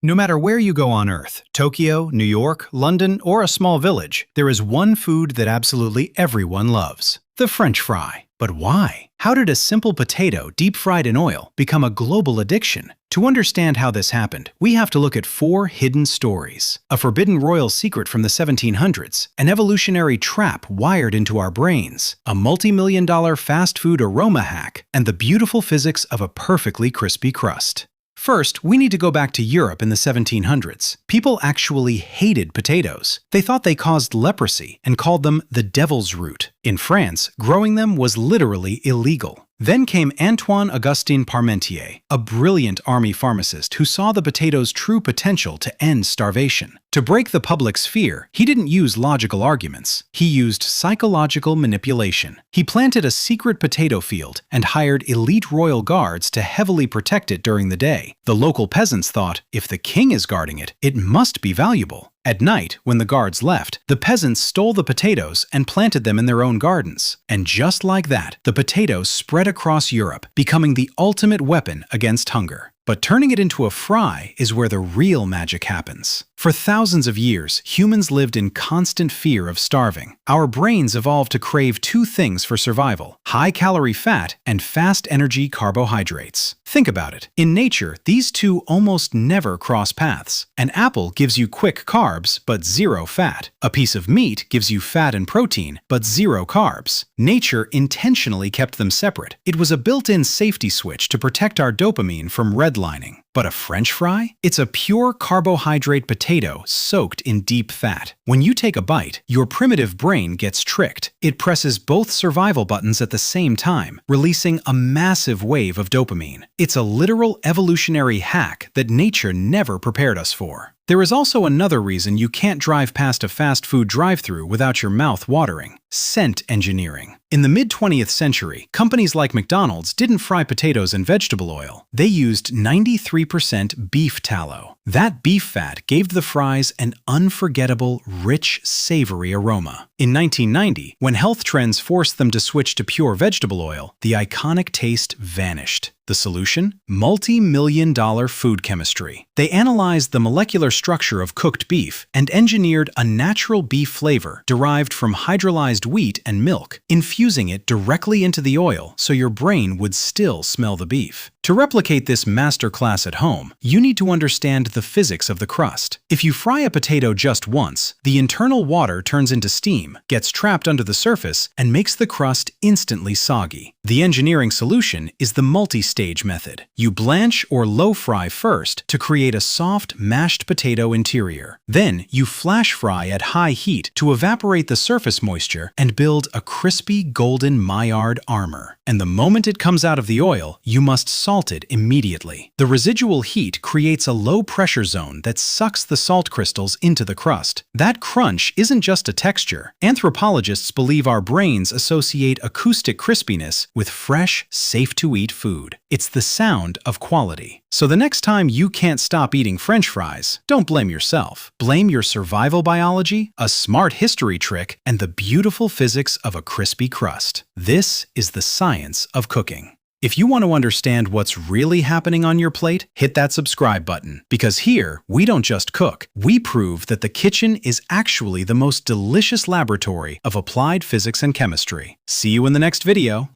No matter where you go on Earth, Tokyo, New York, London, or a small village, there is one food that absolutely everyone loves: the French fry. But why? How did a simple potato deep-fried in oil become a global addiction? To understand how this happened, we have to look at 4 hidden stories: a forbidden royal secret from the 1700s, an evolutionary trap wired into our brains, a multi-million-dollar fast food aroma hack, and the beautiful physics of a perfectly crispy crust. First, we need to go back to Europe in the 1700s. People actually hated potatoes. They thought they caused leprosy and called them the devil's root. In France, growing them was literally illegal. Then came Antoine-Augustin Parmentier, a brilliant army pharmacist who saw the potato's true potential to end starvation. To break the public's fear, he didn't use logical arguments. He used psychological manipulation. He planted a secret potato field and hired elite royal guards to heavily protect it during the day. The local peasants thought, if the king is guarding it, it must be valuable. At night, when the guards left, the peasants stole the potatoes and planted them in their own gardens. And just like that, the potato spread across Europe, becoming the ultimate weapon against hunger. But turning it into a fry is where the real magic happens. For thousands of years, humans lived in constant fear of starving. Our brains evolved to crave 2 things for survival: high-calorie fat and fast-energy carbohydrates. Think about it. In nature, these 2 almost never cross paths. An apple gives you quick carbs, but 0 fat. A piece of meat gives you fat and protein, but 0 carbs. Nature intentionally kept them separate. It was a built-in safety switch to protect our dopamine from redlining. But a French fry? It's a pure carbohydrate potato soaked in deep fat. When you take a bite, your primitive brain gets tricked. It presses both survival buttons at the same time, releasing a massive wave of dopamine. It's a literal evolutionary hack that nature never prepared us for. There is also another reason you can't drive past a fast food drive-thru without your mouth watering: scent engineering. In the mid-20th century, companies like McDonald's didn't fry potatoes in vegetable oil. They used 93% beef tallow. That beef fat gave the fries an unforgettable, rich, savory aroma. In 1990, when health trends forced them to switch to pure vegetable oil, the iconic taste vanished. The solution? Multi-million-dollar food chemistry. They analyzed the molecular structure of cooked beef and engineered a natural beef flavor derived from hydrolyzed wheat and milk, infusing it directly into the oil so your brain would still smell the beef. To replicate this masterclass at home, you need to understand the physics of the crust. If you fry a potato just once, the internal water turns into steam, gets trapped under the surface, and makes the crust instantly soggy. The engineering solution is the multi-stage method. You blanch or low fry first to create a soft, mashed potato interior. Then you flash fry at high heat to evaporate the surface moisture and build a crispy golden Maillard armor. And the moment it comes out of the oil, you must salt it immediately. The residual heat creates a low-pressure zone that sucks the salt crystals into the crust. That crunch isn't just a texture. Anthropologists believe our brains associate acoustic crispiness with fresh, safe-to-eat food. It's the sound of quality. So the next time you can't stop eating French fries, don't blame yourself. Blame your survival biology, a smart history trick, and the beautiful physics of a crispy crust. This is the science of cooking. If you want to understand what's really happening on your plate, hit that subscribe button. Because here, we don't just cook. We prove that the kitchen is actually the most delicious laboratory of applied physics and chemistry. See you in the next video.